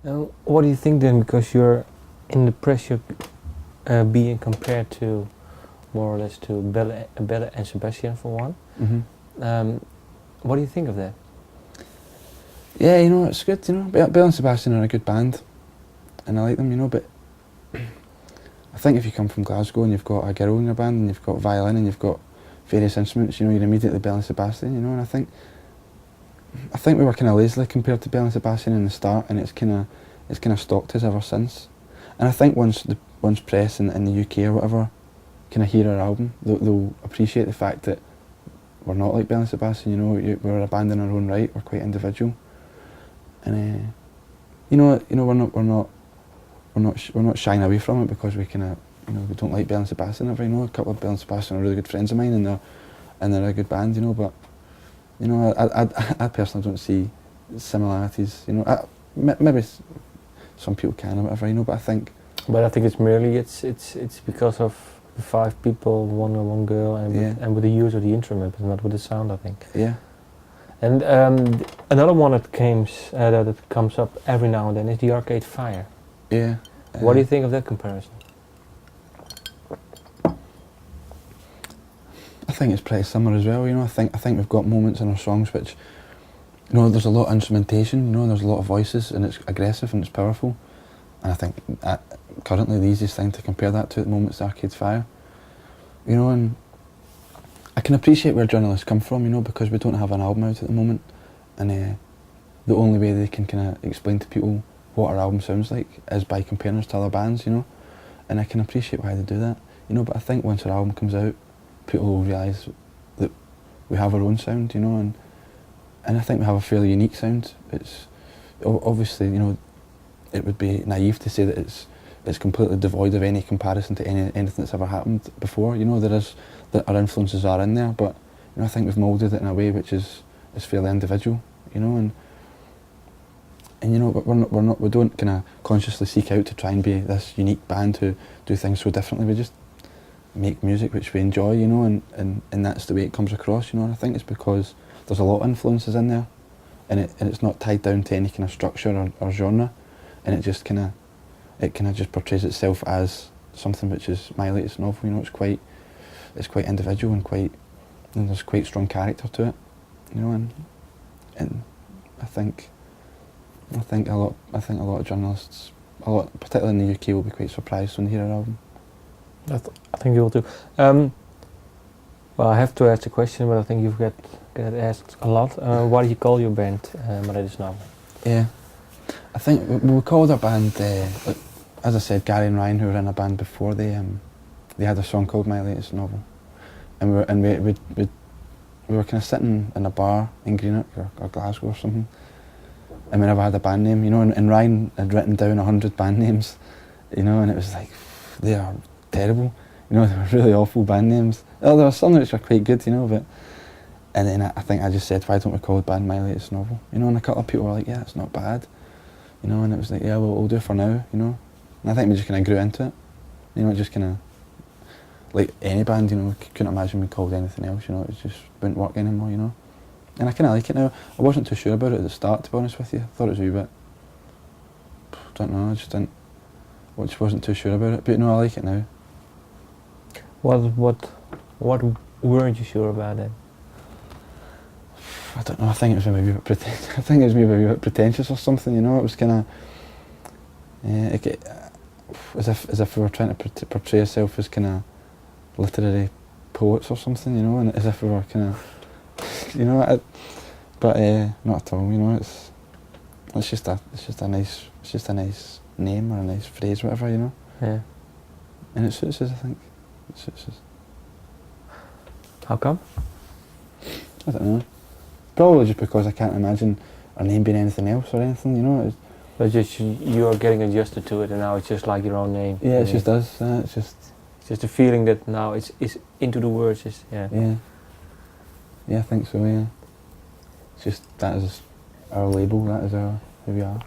What do you think then? Because you're in the press, you're being compared to more or less to Belle and Sebastian for one. What do you think of that? Yeah, it's good, Belle and Sebastian are a good band, and I like them, but I think if you come from Glasgow and you've got a girl in your band and you've got violin and you've got various instruments, you're immediately Belle and Sebastian, and I think we were kind of lazily compared to Belle and Sebastian in the start, and it's kind of stalked us ever since. And I think once press in the UK or whatever kind of hear our album, they'll appreciate the fact that we're not like Belle and Sebastian. We're a band in our own right. We're quite individual, and we're not shying away from it because we kind of we don't like Belle and Sebastian ever. A couple of Belle and Sebastian are really good friends of mine, and they're a good band. But I personally don't see similarities. Maybe some people can or whatever. But I think. But I think it's merely it's because of the 5 people, one girl, and with the use of the instrument, but not with the sound, I think. Yeah. And another one that comes up every now and then is the Arcade Fire. Yeah. What do you think of that comparison? I think it's pretty similar as well. I think we've got moments in our songs which, there's a lot of instrumentation. There's a lot of voices, and it's aggressive and it's powerful. And I think currently the easiest thing to compare that to at the moment is Arcade Fire. And I can appreciate where journalists come from, because we don't have an album out at the moment, and the only way they can kind of explain to people what our album sounds like is by comparing us to other bands, and I can appreciate why they do that, but I think once our album comes out, people will realise that we have our own sound, and I think we have a fairly unique sound. It's obviously, it would be naive to say that it's completely devoid of any comparison to anything that's ever happened before. That our influences are in there, but I think we've moulded it in a way which is fairly individual, and we don't kind of consciously seek out to try and be this unique band who do things so differently. We just make music which we enjoy, and that's the way it comes across, and I think it's because there's a lot of influences in there, and it's not tied down to any kind of structure or genre, and it just kind of just portrays itself as something which is my latest novel. It's quite individual and there's quite strong character to it, and I think a lot of journalists, particularly in the UK, will be quite surprised when they hear our album. I think you will too. Well, I have to ask a question, but I think you've got asked a lot. What do you call your band, My Latest Novel? Yeah, I think we called our band, as I said, Gary and Ryan, who were in a band before, they had a song called My Latest Novel, and we were kind of sitting in a bar in Greenock or Glasgow or something, and we never had a band name, and Ryan had written down 100 band names, and it was like, they are terrible, they were really awful band names. There were some which were quite good, but, and then I think I just said, why don't we call the band My Latest Novel, and a couple of people were like, yeah, it's not bad, and it was like, yeah, well, we'll do it for now, and I think we just kind of grew into it, it just kind of, like any band, couldn't imagine we called anything else, it just wouldn't work anymore, and I kind of like it now. I wasn't too sure about it at the start, to be honest with you. I thought it was a wee bit, don't know, I just wasn't too sure about it, but no, I like it now. What weren't you sure about it? I don't know, I think it was maybe a bit pretentious or something, it was kind of, as if we were trying to portray ourselves as kind of literary poets or something, and as if we were kind of, but not at all, it's just a nice name or a nice phrase, whatever, Yeah. And it suits us, I think. It suits us. How come? I don't know. Probably just because I can't imagine our name being anything else or anything, But just you're getting adjusted to it, and now it's just like your own name. Yeah, it's just us. It's just a feeling that now it's into the words. Yeah, I think so. Yeah, it's just that is our label. That is who we are.